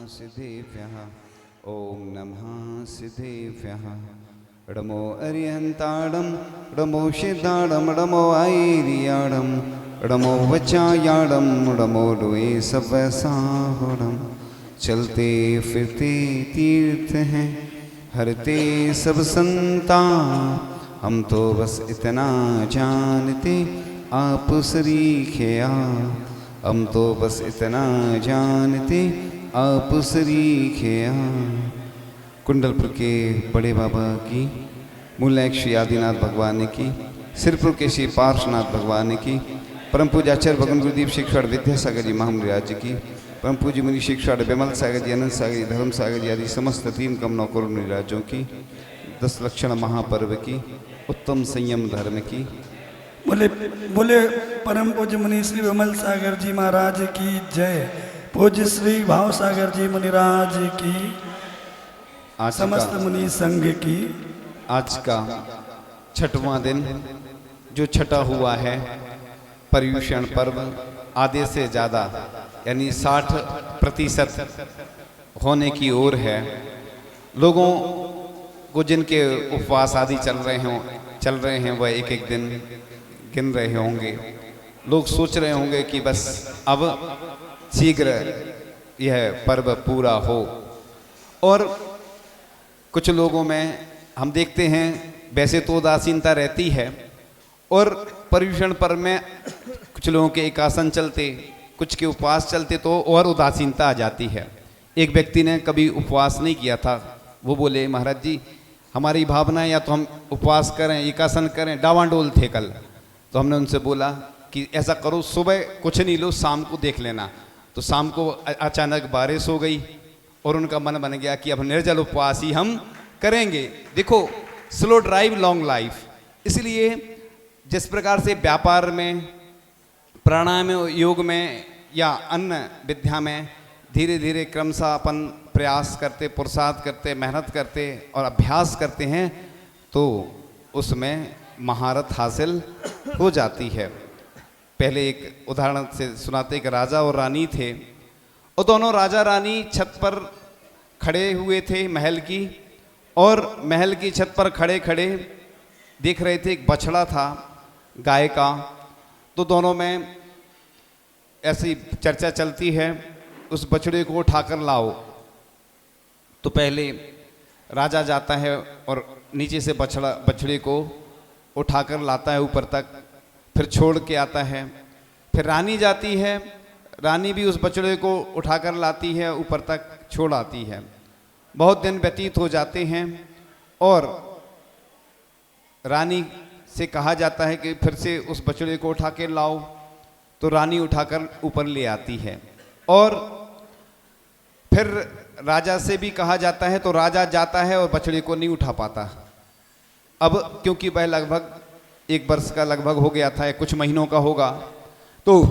सिद्धेभ्यः ॐ नमः सिद्धेभ्यः ड़मो अरिहंताड़म ड़मो सिद्धाड़म ड़मो आईरियाड़म ड़मो वचायाड़म ड़मो डोए सब साहोड़म चलते फिरते तीर्थ हैं हरते सब संता हम तो बस इतना जानते आप सरीखया हम तो बस इतना जानते आप सरीखया। कुंडलपुर के बड़े बाबा की, मूलैक श्री आदिनाथ भगवान की, सिरपुर के श्री पार्श्वनाथ भगवान की, परम पूज्य आचार्य भगवान गुरुदेव शिक्षाड़ विद्यासागर जी महामराज की, परम पूज्य मुनि शिक्षाड़ विमल सागर जी, अनंत सागर जी, धर्म सागर जी आदि समस्त तीन कमनों करुण मुनिराजों की, 10 लक्षण महापर्व की, उत्तम संयम धर्म की। बोले बोले परम पूज्य मुनि श्री विमल सागर जी महाराज की जय। पूज्य श्री भाव सागर जी मुनिराज की, समस्त मुनि संघ की। आज का छठवां दिन जो छठा हुआ है पर्युषण पर्व, आधे से ज़्यादा यानी 60% होने की ओर है। लोगों को जिनके उपवास आदि चल रहे हैं वह एक एक दिन गिन रहे होंगे। लोग सोच रहे होंगे कि बस अब शीघ्र यह पर्व पूरा हो। और कुछ लोगों में हम देखते हैं वैसे तो उदासीनता रहती है, और पर्युषण पर्व में कुछ लोगों के एकासन चलते, कुछ के उपवास चलते तो और उदासीनता आ जाती है। एक व्यक्ति ने कभी उपवास नहीं किया था, वो बोले महाराज जी हमारी भावना है या तो हम उपवास करें एकासन करें, डावाडोल थे कल। तो हमने उनसे बोला कि ऐसा करो सुबह कुछ नहीं लो, शाम को देख लेना। तो शाम को अचानक बारिश हो गई और उनका मन बन गया कि अब निर्जल उपवास ही हम करेंगे। देखो स्लो ड्राइव लॉन्ग लाइफ। इसलिए जिस प्रकार से व्यापार में, प्राणायाम में, योग में या अन्य विद्या में धीरे धीरे क्रमशः अपन प्रयास करते, पुरुषार्थ करते, मेहनत करते और अभ्यास करते हैं तो उसमें महारत हासिल हो जाती है। पहले एक उदाहरण से सुनाते, एक राजा और रानी थे और दोनों राजा रानी छत पर खड़े हुए थे महल की, और महल की छत पर खड़े खड़े देख रहे थे एक बछड़ा था गाय का। तो दोनों में ऐसी चर्चा चलती है, उस बछड़े को उठाकर लाओ। तो पहले राजा जाता है और नीचे से बछड़े को उठाकर लाता है ऊपर तक, फिर छोड़ के आता है। फिर रानी जाती है, रानी भी उस बछड़े को उठाकर लाती है, ऊपर तक छोड़ आती है। बहुत दिन व्यतीत हो जाते हैं और रानी से कहा जाता है कि फिर से उस बछड़े को उठा के लाओ। तो रानी उठाकर ऊपर ले आती है, और फिर राजा से भी कहा जाता है तो राजा जाता है और बछड़े को नहीं उठा पाता। अब क्योंकि वह लगभग 1 वर्ष का लगभग हो गया था, कुछ महीनों का होगा। तो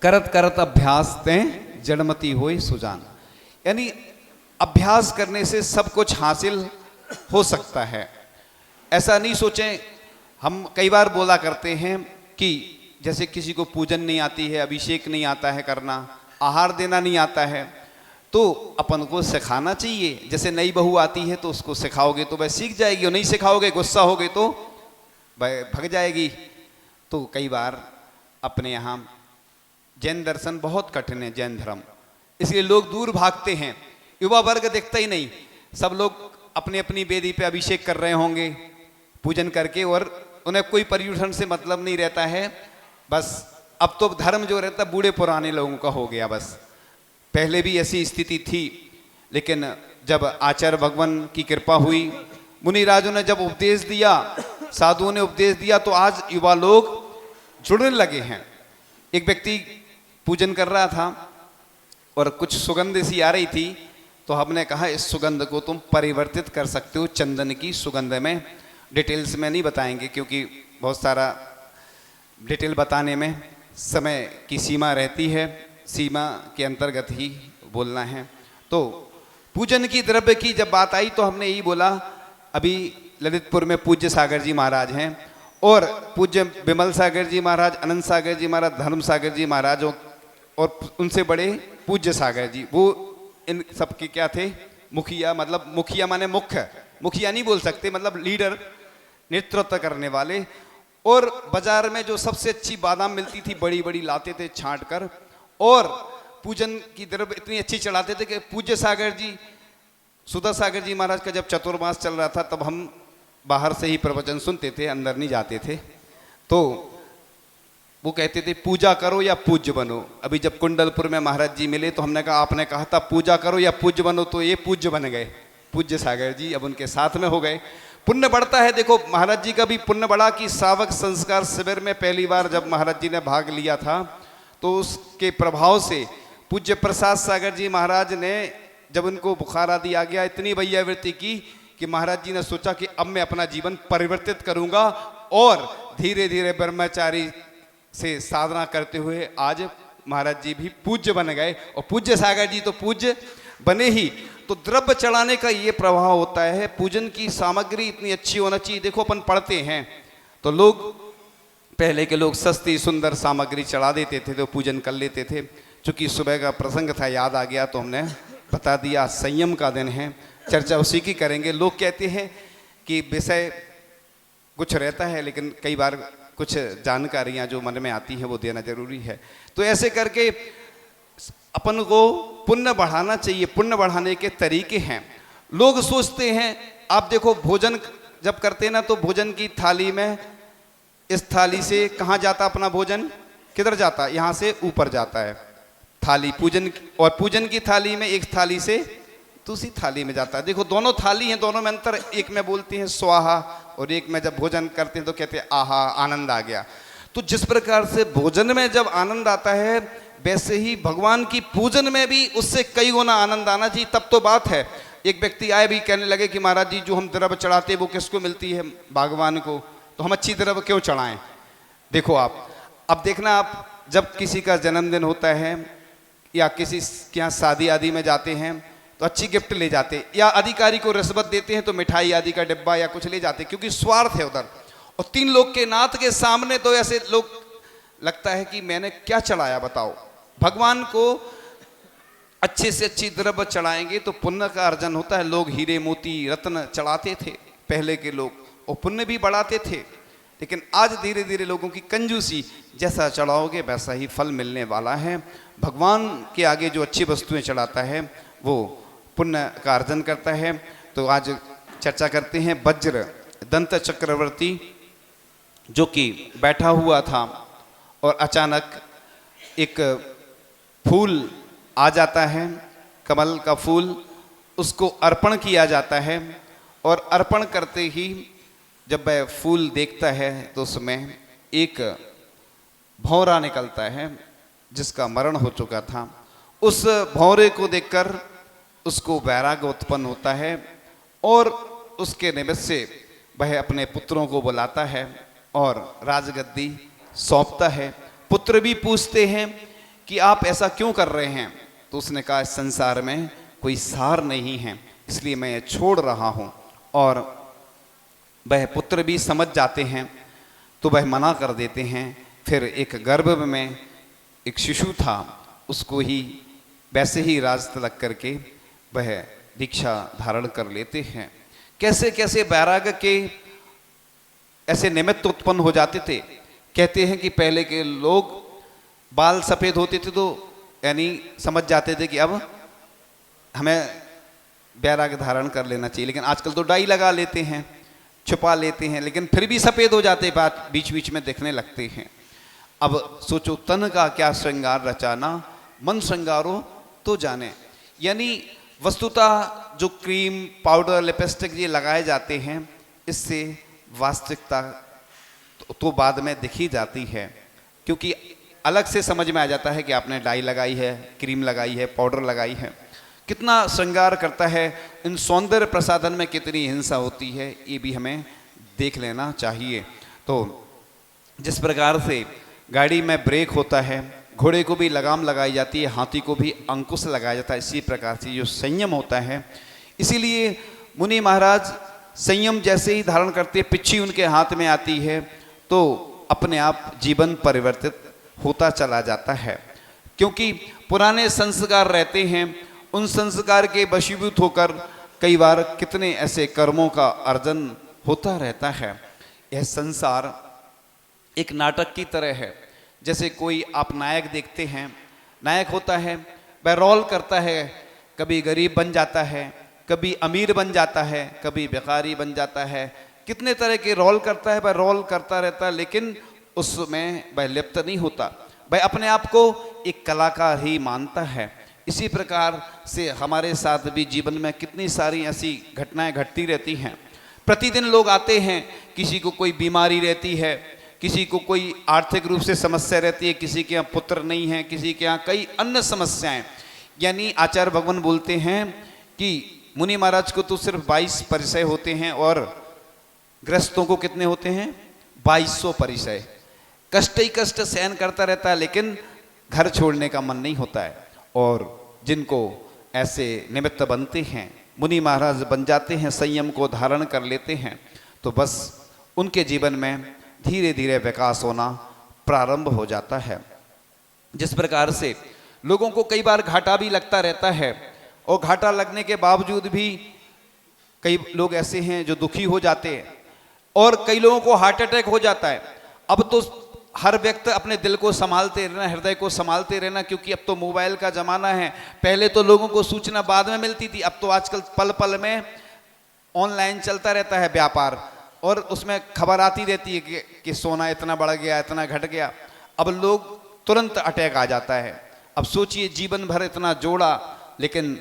करत करत अभ्यास तें जड़मती होए सुजान, यानी अभ्यास करने से सब कुछ हासिल हो सकता है। ऐसा नहीं सोचें। हम कई बार बोला करते हैं कि जैसे किसी को पूजन नहीं आती है, अभिषेक नहीं आता है करना, आहार देना नहीं आता है, तो अपन को सिखाना चाहिए। जैसे नई बहू आती है तो उसको सिखाओगे तो वह सीख जाएगी, और नहीं सिखाओगे गुस्सा होगे तो वह भग जाएगी। तो कई बार अपने यहाँ जैन दर्शन बहुत कठिन है, जैन धर्म, इसलिए लोग दूर भागते हैं। युवा वर्ग दिखता ही नहीं, सब लोग अपनी अपनी वेदी पे अभिषेक कर रहे होंगे पूजन करके, और उन्हें कोई पर्युषण से मतलब नहीं रहता है। बस अब तो धर्म जो रहता बूढ़े पुराने लोगों का हो गया बस। पहले भी ऐसी स्थिति थी, लेकिन जब आचार्य भगवान की कृपा हुई, मुनिराजों ने जब उपदेश दिया, साधुओं ने उपदेश दिया, तो आज युवा लोग जुड़ने लगे हैं। एक व्यक्ति पूजन कर रहा था और कुछ सुगंध सी आ रही थी, तो हमने कहा इस सुगंध को तुम परिवर्तित कर सकते हो चंदन की सुगंध में। डिटेल्स में नहीं बताएंगे क्योंकि बहुत सारा डिटेल बताने में समय की सीमा रहती है, सीमा के अंतर्गत ही बोलना है। तो पूजन की द्रव्य की जब बात आई तो हमने यही बोला, अभी ललितपुर में पूज्य सागर जी महाराज हैं, और पूज्य विमल सागर जी महाराज, अनंत सागर जी महाराज, धर्म सागर जी महाराज, और उनसे बड़े पूज्य सागर जी, वो इन सबके क्या थे, मुखिया, मतलब मुखिया माने मुख्य, मुखिया नहीं बोल सकते, मतलब लीडर, नेतृत्व करने वाले। और बाजार में जो सबसे अच्छी बादाम मिलती थी बड़ी बड़ी लाते थे छांट कर, और पूजन की द्रव्य इतनी अच्छी चढ़ाते थे कि पूज्य सागर जी, सुधा सागर जी महाराज का जब चतुर्मास चल रहा था तब हम बाहर से ही प्रवचन सुनते थे, अंदर नहीं जाते थे। तो वो कहते थे पूजा करो या पूज्य बनो। अभी जब कुंडलपुर में महाराज जी मिले तो हमने कहा, आपने कहा था पूजा करो या पूज्य बनो, तो ये पूज्य बन गए, पूज्य सागर जी अब उनके साथ में हो गए। पुण्य बढ़ता है। देखो महाराज जी का भी पुण्य बढ़ा कि श्रावक संस्कार शिविर में पहली बार जब महाराज जी ने भाग लिया था तो उसके प्रभाव से पूज्य प्रसाद सागर जी महाराज ने, जब उनको बुखार आदि आ गया, इतनी वैयावृत्ति की कि महाराज जी ने सोचा कि अब मैं अपना जीवन परिवर्तित करूंगा, और धीरे धीरे ब्रह्मचारी से साधना करते हुए आज महाराज जी भी पूज्य बन गए, और पूज्य सागर जी तो पूज्य बने ही। तो द्रव्य चढ़ाने का ये प्रभाव होता है, पूजन की सामग्री इतनी अच्छी होना चाहिए। देखो अपन पढ़ते हैं तो लोग, पहले के लोग सस्ती सुंदर सामग्री चढ़ा देते थे तो पूजन कर लेते थे। चूंकि सुबह का प्रसंग था, याद आ गया तो हमने बता दिया। संयम का दिन है, चर्चा उसी की करेंगे। लोग कहते हैं कि विषय कुछ रहता है लेकिन कई बार कुछ जानकारियां जो मन में आती हैं वो देना जरूरी है। तो ऐसे करके अपन को पुण्य बढ़ाना चाहिए। पुण्य बढ़ाने के तरीके हैं। लोग सोचते हैं, आप देखो भोजन जब करते हैं ना तो भोजन की थाली में, इस थाली से कहाँ जाता अपना भोजन, किधर जाता, यहाँ से ऊपर जाता है थाली पूजन, और पूजन की थाली में एक थाली से दूसरी थाली में जाता है। देखो दोनों थाली हैं, दोनों में अंतर, एक में बोलते हैं स्वाहा और एक में जब भोजन करते हैं तो कहते हैं आहा आनंद आ गया। तो जिस प्रकार से भोजन में जब आनंद आता है वैसे ही भगवान की पूजन में भी उससे कई गुना आनंद आना चाहिए, तब तो बात है। एक व्यक्ति आए भी कहने लगे कि महाराज जी जो हम द्रव्य चढ़ाते हैं वो किसको मिलती है, भगवान को, तो हम अच्छी द्रव्य क्यों चढ़ाएं। देखो आप अब देखना, आप जब किसी का जन्मदिन होता है या किसी के यहाँ शादी आदि में जाते हैं तो अच्छी गिफ्ट ले जाते, या अधिकारी को रिश्वत देते हैं तो मिठाई आदि का डिब्बा या कुछ ले जाते, क्योंकि स्वार्थ है उधर। और तीन लोग के नाथ के सामने तो ऐसे लोग लगता है कि मैंने क्या चढ़ाया बताओ। भगवान को अच्छे से अच्छी द्रव्य चढ़ाएंगे तो पुण्य का अर्जन होता है। लोग हीरे मोती रत्न चढ़ाते थे पहले के लोग, और पुण्य भी बढ़ाते थे। लेकिन आज धीरे धीरे लोगों की कंजूसी, जैसा चढ़ाओगे वैसा ही फल मिलने वाला है। भगवान के आगे जो अच्छी वस्तुएं चढ़ाता है वो पुण्य का अर्जन करता है। तो आज चर्चा करते हैं वज्र दंत चक्रवर्ती, जो कि बैठा हुआ था और अचानक एक फूल आ जाता है, कमल का फूल, उसको अर्पण किया जाता है। और अर्पण करते ही जब वह फूल देखता है तो उसमें एक भौरा निकलता है जिसका मरण हो चुका था। उस भौरे को देखकर उसको वैराग्य उत्पन्न होता है और उसके निमित्त से वह अपने पुत्रों को बुलाता है और राजगद्दी सौंपता है। पुत्र भी पूछते हैं कि आप ऐसा क्यों कर रहे हैं, तो उसने कहा इस संसार में कोई सार नहीं है इसलिए मैं ये छोड़ रहा हूँ। और वह पुत्र भी समझ जाते हैं तो वह मना कर देते हैं। फिर एक गर्भ में एक शिशु था, उसको ही वैसे ही राज तिलक करके वह दीक्षा धारण कर लेते हैं। कैसे कैसे वैराग्य के ऐसे निमित्त उत्पन्न हो जाते थे। कहते हैं कि पहले के लोग बाल सफ़ेद होते थे तो यानी समझ जाते थे कि अब हमें वैराग्य धारण कर लेना चाहिए। लेकिन आजकल तो डाई लगा लेते हैं, छुपा लेते हैं, लेकिन फिर भी सफ़ेद हो जाते, बात बीच बीच में दिखने लगते हैं। अब सोचो तन का क्या श्रृंगार रचाना, मन श्रृंगारो तो जाने। यानी वस्तुतः जो क्रीम पाउडर लिपस्टिक ये लगाए जाते हैं इससे वास्तविकता तो बाद में दिखी जाती है, क्योंकि अलग से समझ में आ जाता है कि आपने डाई लगाई है, क्रीम लगाई है, पाउडर लगाई है। कितना श्रृंगार करता है, इन सौंदर्य प्रसाधन में कितनी हिंसा होती है ये भी हमें देख लेना चाहिए। तो जिस प्रकार से गाड़ी में ब्रेक होता है, घोड़े को भी लगाम लगाई जाती है, हाथी को भी अंकुश लगाया जाता है, इसी प्रकार से जो संयम होता है। इसीलिए मुनि महाराज संयम जैसे ही धारण करते, पिच्छी उनके हाथ में आती है तो अपने आप जीवन परिवर्तित होता चला जाता है। क्योंकि पुराने संस्कार रहते हैं, उन संस्कार के वशीभूत होकर कई बार कितने ऐसे कर्मों का अर्जन होता रहता है। यह संसार एक नाटक की तरह है। जैसे कोई आप नायक देखते हैं, नायक होता है, वह रोल करता है, कभी गरीब बन जाता है, कभी अमीर बन जाता है, कभी भिखारी बन जाता है, कितने तरह के रोल करता है, वह रोल करता रहता है, लेकिन उसमें वह लिप्त नहीं होता, वह अपने आप को एक कलाकार ही मानता है। इसी प्रकार से हमारे साथ भी जीवन में कितनी सारी ऐसी घटनाएं घटती रहती हैं। प्रतिदिन लोग आते हैं, किसी को कोई बीमारी रहती है, किसी को कोई आर्थिक रूप से समस्या रहती है, किसी के यहाँ पुत्र नहीं है, किसी के यहाँ कई अन्य समस्याएं। यानी आचार्य भगवान बोलते हैं कि मुनि महाराज को तो सिर्फ 22 परिचय होते हैं और ग्रस्तों को कितने होते हैं? 2200 परिचय। कष्ट ही कष्ट सहन करता रहता है, लेकिन घर छोड़ने का मन नहीं होता है। और जिनको ऐसे निमित्त बनते हैं, मुनि महाराज बन जाते हैं, संयम को धारण कर लेते हैं, तो बस उनके जीवन में धीरे धीरे विकास होना प्रारंभ हो जाता है। जिस प्रकार से लोगों को कई बार घाटा भी लगता रहता है, और घाटा लगने के बावजूद भी कई लोग ऐसे हैं जो दुखी हो जाते हैं, और कई लोगों को हार्ट अटैक हो जाता है। अब तो हर व्यक्ति अपने दिल को संभालते रहना, हृदय को संभालते रहना, क्योंकि अब तो मोबाइल का जमाना है। पहले तो लोगों को सूचना बाद में मिलती थी, अब तो आजकल पल पल में ऑनलाइन चलता रहता है व्यापार, और उसमें खबर आती रहती है कि सोना इतना बढ़ गया, इतना घट गया। अब लोग तुरंत अटैक आ जाता है। अब सोचिए, जीवन भर इतना जोड़ा, लेकिन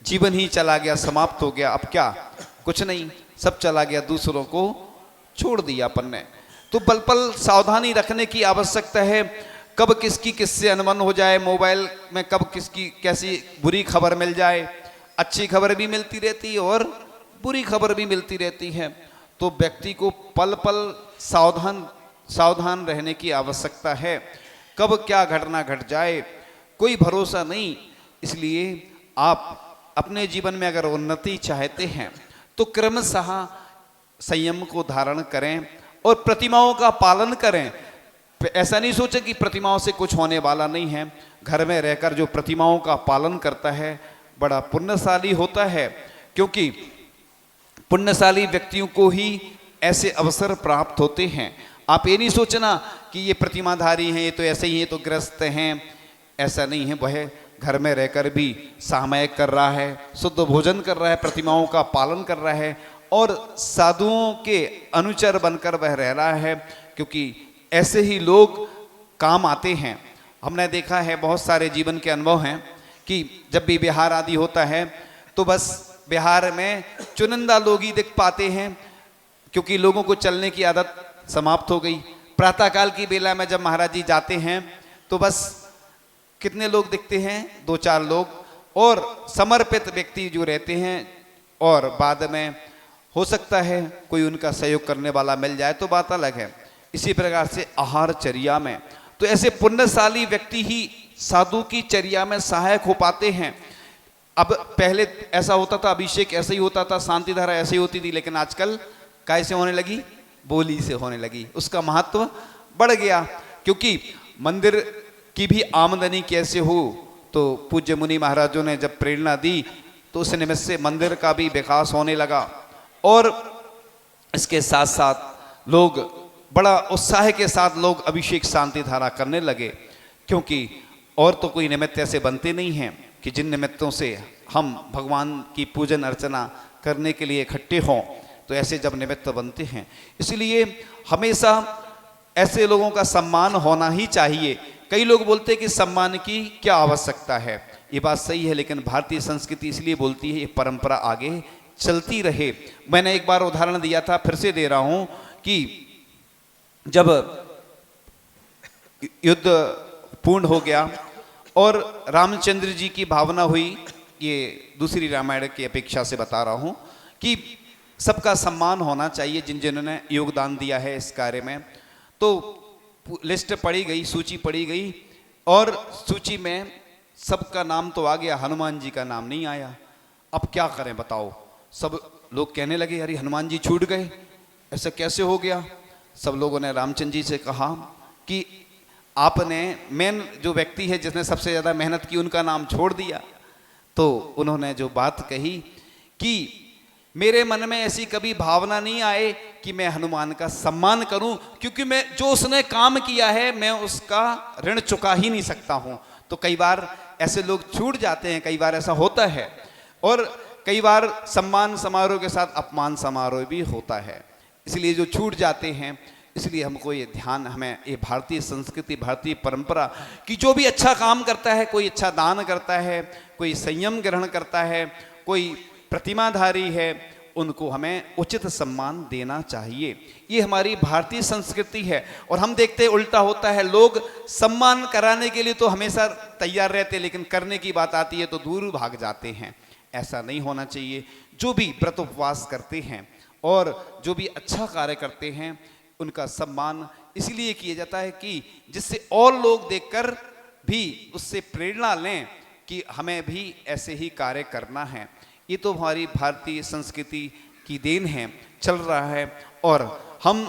जीवन ही चला गया, समाप्त हो गया। अब क्या? कुछ नहीं, सब चला गया, दूसरों को छोड़ दिया अपन ने। तो पल पल सावधानी रखने की आवश्यकता है। कब किसकी किससे अनबन हो जाए, मोबाइल में कब किसकी कैसी बुरी खबर मिल जाए। अच्छी खबर भी मिलती रहती है और बुरी खबर भी मिलती रहती है। तो व्यक्ति को पल पल सावधान रहने की आवश्यकता है। कब क्या घटना घट जाए, कोई भरोसा नहीं। इसलिए आप अपने जीवन में अगर उन्नति चाहते हैं तो क्रमशः संयम को धारण करें और प्रतिमाओं का पालन करें। ऐसा नहीं सोचें कि प्रतिमाओं से कुछ होने वाला नहीं है। घर में रहकर जो प्रतिमाओं का पालन करता है बड़ा पुण्यशाली होता है, क्योंकि पुण्यशाली व्यक्तियों को ही ऐसे अवसर प्राप्त होते हैं। आप ये नहीं सोचना कि ये प्रतिमाधारी हैं, ये तो ऐसे ही हैं, तो ग्रस्त हैं। ऐसा नहीं है, वह घर में रहकर भी सामयिक कर रहा है, शुद्ध भोजन कर रहा है, प्रतिमाओं का पालन कर रहा है और साधुओं के अनुचर बनकर वह रह रहा है, क्योंकि ऐसे ही लोग काम आते हैं। हमने देखा है, बहुत सारे जीवन के अनुभव हैं कि जब भी बिहार आदि होता है तो बस बिहार में चुनिंदा लोग ही दिख पाते हैं, क्योंकि लोगों को चलने की आदत समाप्त हो गई। प्रातःकाल की बेला में जब महाराज जी जाते हैं तो बस कितने लोग दिखते हैं? 2-4 लोग, और समर्पित व्यक्ति जो रहते हैं। और बाद में हो सकता है कोई उनका सहयोग करने वाला मिल जाए तो बात अलग है। इसी प्रकार से आहार चर्या में तो ऐसे पुण्यशाली व्यक्ति ही साधु की चर्या में सहायक हो पाते हैं। अब पहले ऐसा होता था, अभिषेक ऐसे ही होता था, शांति धारा ऐसे ही होती थी, लेकिन आजकल कैसे होने लगी? बोली से होने लगी। उसका महत्व बढ़ गया, क्योंकि मंदिर की भी आमदनी कैसे हो, तो पूज्य मुनि महाराजों ने जब प्रेरणा दी तो उस निमित्त से मंदिर का भी विकास होने लगा। और इसके साथ साथ लोग बड़ा उत्साह के साथ लोग अभिषेक शांति धारा करने लगे, क्योंकि और तो कोई निमित्त ऐसे बनते नहीं हैं कि जिन निमित्तों से हम भगवान की पूजन अर्चना करने के लिए इकट्ठे हों। तो ऐसे जब निमित्त बनते हैं, इसलिए हमेशा ऐसे लोगों का सम्मान होना ही चाहिए। कई लोग बोलते हैं कि सम्मान की क्या आवश्यकता है, ये बात सही है, लेकिन भारतीय संस्कृति इसलिए बोलती है ये परंपरा आगे चलती रहे। मैंने एक बार उदाहरण दिया था, फिर से दे रहा हूं कि जब युद्ध पूर्ण हो गया और रामचंद्र जी की भावना हुई, ये दूसरी रामायण की अपेक्षा से बता रहा हूं, कि सबका सम्मान होना चाहिए जिन जिन्होंने योगदान दिया है इस कार्य में। तो लिस्ट पड़ी गई, सूची पड़ी गई, और सूची में सबका नाम तो आ गया, हनुमान जी का नाम नहीं आया। अब क्या करें बताओ? सब लोग कहने लगे अरे हनुमान जी छूट गए, ऐसा कैसे हो गया? सब लोगों ने रामचंद्र जी से कहा कि आपने मेन जो व्यक्ति है जिसने सबसे ज़्यादा मेहनत की उनका नाम छोड़ दिया। तो उन्होंने जो बात कही कि मेरे मन में ऐसी कभी भावना नहीं आए कि मैं हनुमान का सम्मान करूं, क्योंकि मैं जो उसने काम किया है मैं उसका ऋण चुका ही नहीं सकता हूं। तो कई बार ऐसे लोग छूट जाते हैं, कई बार ऐसा होता है, और कई बार सम्मान समारोह के साथ अपमान समारोह भी होता है, इसलिए जो छूट जाते हैं। इसलिए हमको ये ध्यान, हमें ये भारतीय संस्कृति, भारतीय परंपरा कि जो भी अच्छा काम करता है, कोई अच्छा दान करता है, कोई संयम ग्रहण करता है, कोई प्रतिमाधारी है, उनको हमें उचित सम्मान देना चाहिए। ये हमारी भारतीय संस्कृति है। और हम देखते हैं उल्टा होता है, लोग सम्मान कराने के लिए तो हमेशा तैयार रहते हैं, लेकिन करने की बात आती है तो दूर भाग जाते हैं। ऐसा नहीं होना चाहिए। जो भी व्रत उपवास करते हैं और जो भी अच्छा कार्य करते हैं, उनका सम्मान इसलिए किया जाता है कि जिससे और लोग देखकर भी उससे प्रेरणा लें कि हमें भी ऐसे ही कार्य करना है। ये तो हमारी भारतीय संस्कृति की देन है, चल रहा है। और हम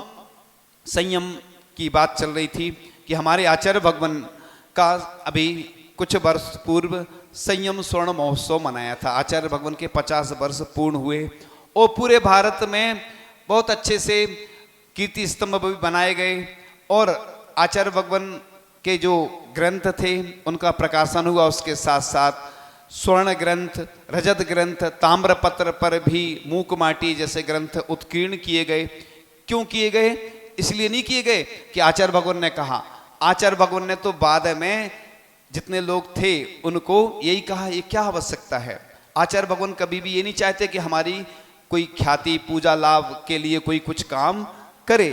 संयम की बात चल रही थी कि हमारे आचार्य भगवान का अभी कुछ वर्ष पूर्व संयम स्वर्ण महोत्सव मनाया था। आचार्य भगवान के 50 वर्ष पूर्ण हुए और पूरे भारत में बहुत अच्छे से कीर्ति स्तंभ भी बनाए गए और आचार्य भगवान के जो ग्रंथ थे उनका प्रकाशन हुआ। उसके साथ साथ स्वर्ण ग्रंथ, रजत ग्रंथ, ताम्रपत्र पर भी मूक माटी जैसे ग्रंथ उत्कीर्ण किए गए। क्यों किए गए? इसलिए नहीं किए गए कि आचार्य भगवान ने कहा। आचार्य भगवान ने तो बाद में जितने लोग थे उनको यही कहा, ये क्या आवश्यकता है। आचार्य भगवान कभी भी ये नहीं चाहते कि हमारी कोई ख्याति पूजा लाभ के लिए कोई कुछ काम करे।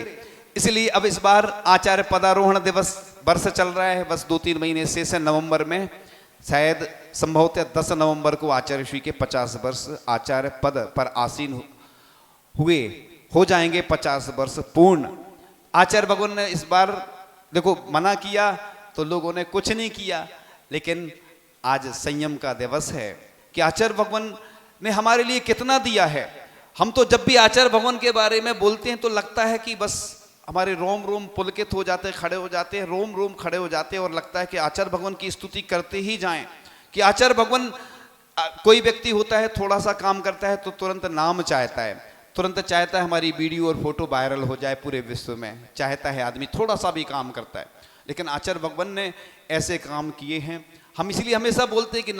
इसलिए अब इस बार आचार्य पदारोहण दिवस वर्ष चल रहा है, बस 2-3 महीने से नवंबर में, शायद संभवतः 10 नवंबर को आचार्य श्री के 50 वर्ष आचार्य पद पर आसीन हुए, हो जाएंगे 50 वर्ष पूर्ण। आचार्य भगवान ने इस बार देखो मना किया तो लोगों ने कुछ नहीं किया, लेकिन आज संयम का दिवस है कि आचार्य भगवान ने हमारे लिए कितना दिया है। हम तो जब भी आचार्य भगवान के बारे में बोलते हैं तो लगता है कि बस हमारे रोम रोम पुलकित हो जाते हैं, खड़े हो जाते हैं, रोम रोम खड़े हो जाते हैं और लगता है कि आचार्य भगवान की स्तुति करते ही जाएं। कि आचार्य भगवान, कोई व्यक्ति होता है थोड़ा सा काम करता है तो तुरंत नाम चाहता है, तुरंत चाहता है हमारी वीडियो और फोटो वायरल हो जाए पूरे विश्व में, चाहता है आदमी थोड़ा सा भी काम करता है। लेकिन आचार्य भगवान ने ऐसे काम किए हैं। हम इसलिए हमेशा बोलते हैं कि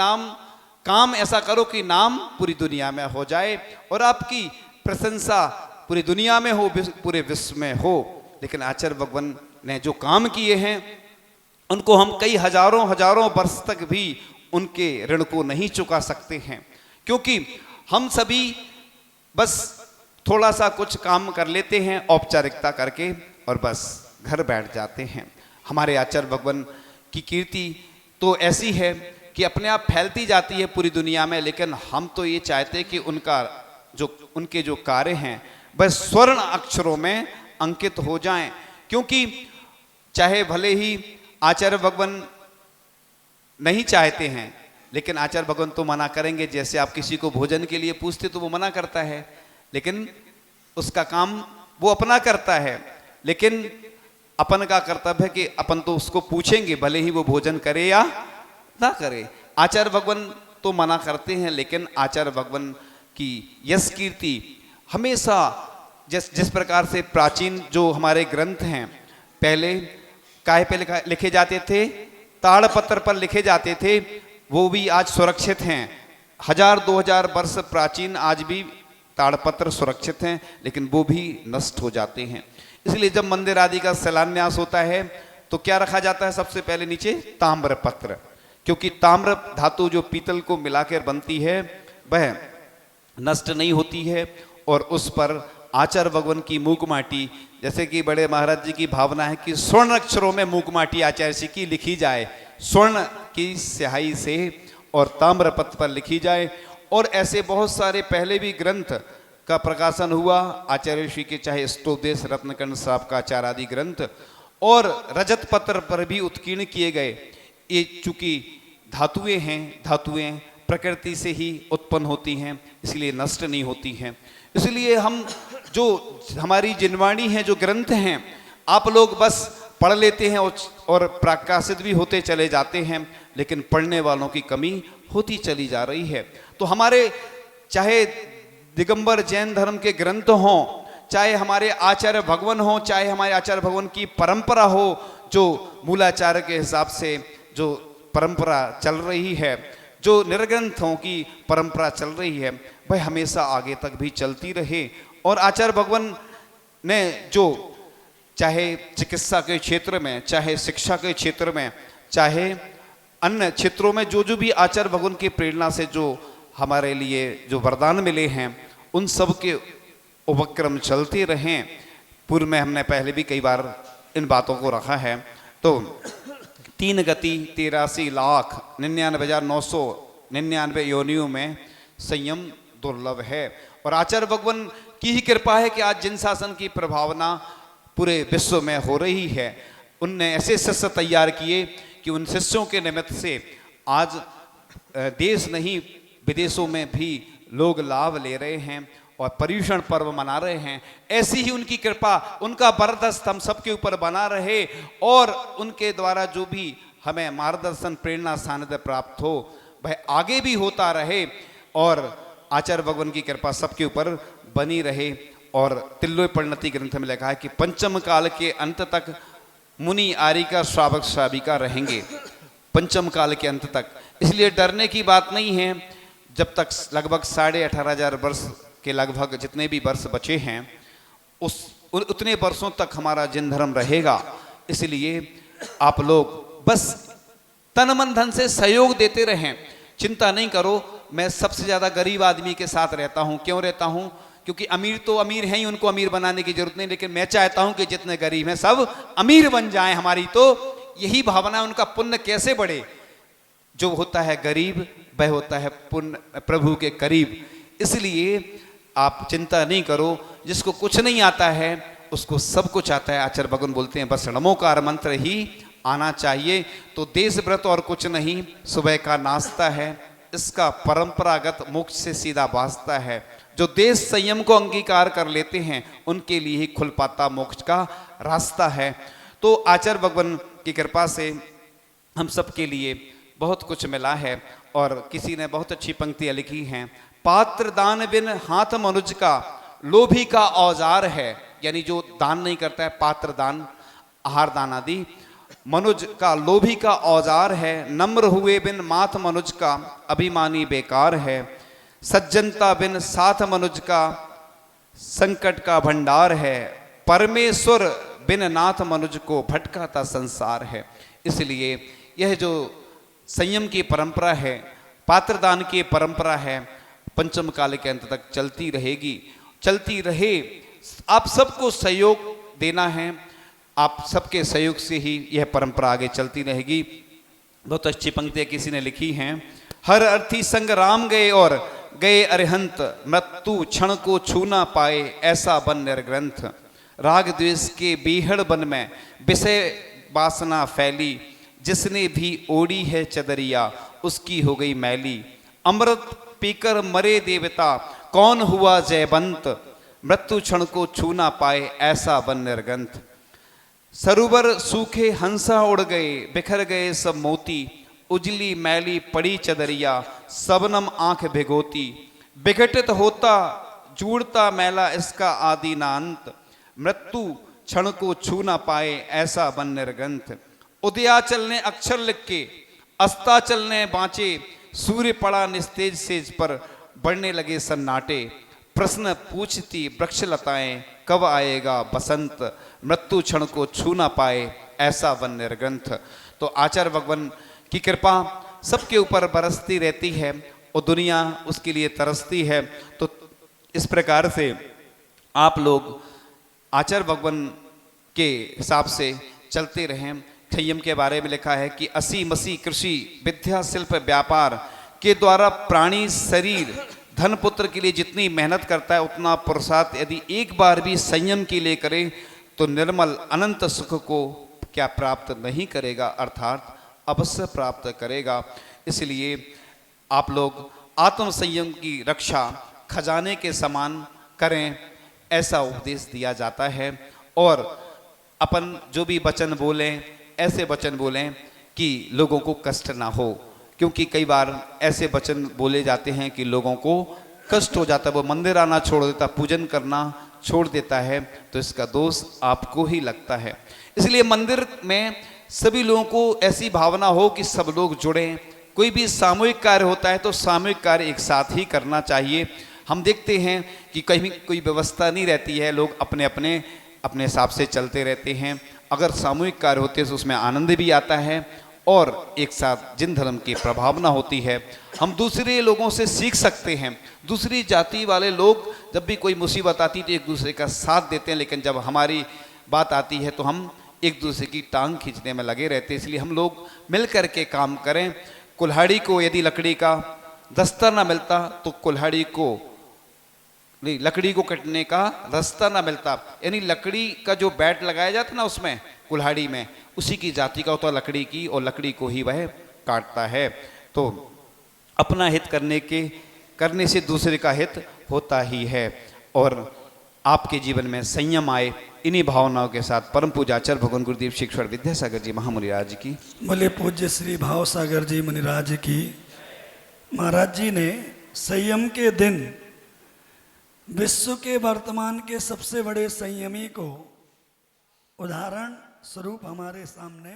काम ऐसा करो कि नाम पूरी दुनिया में हो जाए और आपकी प्रशंसा पूरी दुनिया में हो, पूरे विश्व में हो। लेकिन आचार्य भगवान ने जो काम किए हैं उनको हम कई हजारों वर्ष तक भी उनके ऋण को नहीं चुका सकते हैं, क्योंकि हम सभी बस थोड़ा सा कुछ काम कर लेते हैं औपचारिकता करके और बस घर बैठ जाते हैं। हमारे आचार्य भगवान की कीर्ति तो ऐसी है कि अपने आप फैलती जाती है पूरी दुनिया में, लेकिन हम तो ये चाहते हैं कि उनके जो कार्य हैं वह स्वर्ण अक्षरों में अंकित हो जाएं। क्योंकि चाहे भले ही आचार्य भगवान नहीं चाहते हैं, लेकिन आचार्य भगवान तो मना करेंगे। जैसे आप किसी को भोजन के लिए पूछते तो वो मना करता है, लेकिन उसका काम वो अपना करता है, लेकिन अपन का कर्तव्य है कि अपन तो उसको पूछेंगे भले ही वो भोजन करे या ना करे। आचार्य भगवान तो मना करते हैं, लेकिन आचार्य भगवान की यश कीर्ति हमेशा जिस प्रकार से प्राचीन जो हमारे ग्रंथ हैं पहले काहे पे लिखे जाते थे, ताड़पत्र पर लिखे जाते थे, वो भी आज सुरक्षित हैं। 1000-2000 वर्ष प्राचीन आज भी ताड़पत्र सुरक्षित हैं, लेकिन वो भी नष्ट हो जाते हैं। इसलिए जब मंदिर आदि का शिलान्यास होता है तो क्या रखा जाता है सबसे पहले नीचे? ताम्रपत्र, क्योंकि ताम्र धातु जो पीतल को मिलाकर बनती है वह नष्ट नहीं होती है और उस पर आचार्य भगवान की मूक माटी, जैसे कि बड़े महाराज जी की भावना है कि स्वर्ण अक्षरों में मूक माटी आचार्य जी की लिखी जाए, स्वर्ण की स्याही से और ताम्रपत्र पर लिखी जाए। और ऐसे बहुत सारे पहले भी ग्रंथ का प्रकाशन हुआ आचार्य श्री के, चाहे स्तोदेश, रत्नकंड, श्रावकाचार आदि ग्रंथ, और रजत पत्र पर भी उत्कीर्ण किए गए। ये चूंकि धातुएं हैं, धातुएं प्रकृति से ही उत्पन्न होती हैं, इसलिए नष्ट नहीं होती हैं। इसलिए हम जो हमारी जिनवाणी है, जो ग्रंथ हैं, आप लोग बस पढ़ लेते हैं और प्रकाशित भी होते चले जाते हैं, लेकिन पढ़ने वालों की कमी होती चली जा रही है। तो हमारे चाहे दिगंबर जैन धर्म के ग्रंथ हों, चाहे हमारे आचार्य भगवान हो, चाहे हमारे आचार्य भगवान की परंपरा हो, जो मूलाचार्य के हिसाब से जो परंपरा चल रही है, जो निर्ग्रंथों की परंपरा चल रही है, वह हमेशा आगे तक भी चलती रहे। और आचार्य भगवान ने जो चाहे चिकित्सा के क्षेत्र में, चाहे शिक्षा के क्षेत्र में, चाहे अन्य क्षेत्रों में जो भी आचार्य भगवान की प्रेरणा से जो हमारे लिए जो वरदान मिले हैं, उन सब के उपक्रम चलते रहें। पूर्व में हमने पहले भी कई बार इन बातों को रखा है। तो 3 गति 83,99,999 योनियों में संयम दुर्लभ है। और आचार्य भगवान की ही कृपा है कि आज जिन शासन की प्रभावना पूरे विश्व में हो रही है, उनने ऐसे शिष्य तैयार किए कि उन शिष्यों के निमित्त से आज देश नहीं विदेशों में भी लोग लाभ ले रहे हैं और पर्युषण पर्व मना रहे हैं। ऐसी ही उनकी कृपा, उनका बरदस्त हम सबके ऊपर बना रहे और उनके द्वारा जो भी हमें मार्गदर्शन, प्रेरणा, सानिध्य प्राप्त हो, वह आगे भी होता रहे और आचार्य भगवान की कृपा सबके ऊपर बनी रहे। और तिल्लोय परिणति ग्रंथ में लिखा है कि पंचम काल के अंत तक मुनि आरिका श्रावक श्राविका रहेंगे, पंचम काल के अंत तक। इसलिए डरने की बात नहीं है। जब तक लगभग 18,500 वर्ष के लगभग जितने भी वर्ष बचे हैं, उतने वर्षों तक हमारा जिन धर्म रहेगा। इसलिए आप लोग बस तन मन धन से सहयोग देते रहें, चिंता नहीं करो। मैं सबसे ज़्यादा गरीब आदमी के साथ रहता हूँ। क्यों रहता हूँ? क्योंकि अमीर तो अमीर हैं ही, उनको अमीर बनाने की जरूरत नहीं, लेकिन मैं चाहता हूँ कि जितने गरीब हैं सब अमीर बन जाएं। हमारी तो यही भावना है। उनका पुण्य कैसे बढ़े? जो होता है गरीब वह होता है पुण्य प्रभु के करीब। इसलिए आप चिंता नहीं करो। जिसको कुछ नहीं आता है उसको सब कुछ आता है। आचार्य भगवान बोलते हैं बस नमोकार मंत्र ही आना चाहिए। तो देश व्रत और कुछ नहीं, सुबह का नाश्ता है, इसका परंपरागत मोक्ष से सीधा वास्ता है। जो देश संयम को अंगीकार कर लेते हैं उनके लिए ही खुल पाता मोक्ष का रास्ता है। तो आचार्य भगवान की कृपा से हम सब के लिए बहुत कुछ मिला है। और किसी ने बहुत अच्छी पंक्तियां लिखी हैं, पात्र दान बिन हाथ मनुज का लोभी का औजार है। यानी जो दान नहीं करता है, पात्र दान, आहार दान आदि, मनुज का लोभी का औजार है। नम्र हुए बिन माथ मनुज का अभिमानी बेकार है। सज्जनता बिन साथ मनुज का संकट का भंडार है। परमेश्वर बिन नाथ मनुज को भटकाता संसार है। इसलिए यह जो संयम की परंपरा है, पात्रदान की परंपरा है, पंचम काल के अंत तक चलती रहेगी, चलती रहे। आप सबको सहयोग देना है। आप सबके सहयोग से ही यह परंपरा आगे चलती रहेगी। बहुत अच्छी पंक्तियां किसी ने लिखी हैं, हर अर्थी संग राम गए और गए अरिहंत, मृत्यु क्षण को छू ना पाए ऐसा बन निर्ग्रंथ। राग द्वेष के बीहड़ बन में विषय वासना फैली, जिसने भी ओढ़ी है चदरिया उसकी हो गई मैली। अमृत पीकर मरे देवता कौन हुआ जयवंत, मृत्यु क्षण को छू ना पाए ऐसा बन निर्ग्रंथ। सरोवर सूखे हंसा उड़ गए, बिखर गए सब मोती, उजली मैली पड़ी चदरिया सबनम आंख भिगोती। विघटित होता जूड़ता मैला इसका आदि ना अंत, मृत्यु क्षण को छू ना पाए ऐसा बन निर्ग्रंथ। उदयाचल ने अक्षर लिख के अस्ताचल ने बाँचे, सूर्य पड़ा निस्तेज सेज पर बढ़ने लगे सन्नाटे। प्रश्न पूछती वृक्षलताएं कब आएगा बसंत, मृत्यु क्षण को छू ना पाए ऐसा वन निर्ग्रंथ। तो आचार्य भगवान की कृपा सबके ऊपर बरसती रहती है और दुनिया उसके लिए तरसती है। तो इस प्रकार से आप लोग आचार्य भगवान के हिसाब से चलते रहें। संयम के बारे में लिखा है कि असी मसी कृषि विद्या शिल्प व्यापार के द्वारा प्राणी शरीर धन पुत्र के लिए जितनी मेहनत करता है उतना पुरुषार्थ यदि एक बार भी संयम के लिए करे तो निर्मल अनंत सुख को क्या प्राप्त नहीं करेगा, अर्थात अवश्य प्राप्त करेगा। इसलिए आप लोग आत्म संयम की रक्षा खजाने के समान करें, ऐसा उपदेश दिया जाता है। और अपन जो भी वचन बोलें ऐसे वचन बोलें कि लोगों को कष्ट ना हो, क्योंकि कई बार ऐसे वचन बोले जाते हैं कि लोगों को कष्ट हो जाता है, वो मंदिर आना छोड़ देता, पूजन करना छोड़ देता है, तो इसका दोष आपको ही लगता है। इसलिए मंदिर में सभी लोगों को ऐसी भावना हो कि सब लोग जुड़ें। कोई भी सामूहिक कार्य होता है तो सामूहिक कार्य एक साथ ही करना चाहिए। हम देखते हैं कि कहीं कोई व्यवस्था नहीं रहती है, लोग अपने अपने अपने हिसाब से चलते रहते हैं। अगर सामूहिक कार्य होते हैं तो उसमें आनंद भी आता है और एक साथ जिन धर्म की प्रभावना होती है, हम दूसरे लोगों से सीख सकते हैं। दूसरी जाति वाले लोग जब भी कोई मुसीबत आती तो एक दूसरे का साथ देते हैं, लेकिन जब हमारी बात आती है तो हम एक दूसरे की टांग खींचने में लगे रहते हैं। इसलिए हम लोग मिल कर के काम करें। कुल्हाड़ी को यदि लकड़ी का दस्तर ना मिलता तो कुल्हाड़ी को नहीं, लकड़ी को कटने का रास्ता ना मिलता, यानी लकड़ी का जो बैट लगाया जाता ना उसमें कुल्हाड़ी में, उसी की जाति का होता लकड़ी की, और लकड़ी को ही वह काटता है। तो अपना हित करने से दूसरे का हित होता ही है। और आपके जीवन में संयम आए, इन्हीं भावनाओं के साथ परम पूजाचार्य भगवान गुरुदेव शिक्षण विद्यासागर जी महामुनिराज की बोले पूज्य श्री भाव सागर जी मुनिराज की। महाराज जी ने संयम के दिन विश्व के वर्तमान के सबसे बड़े संयमी को उदाहरण स्वरूप हमारे सामने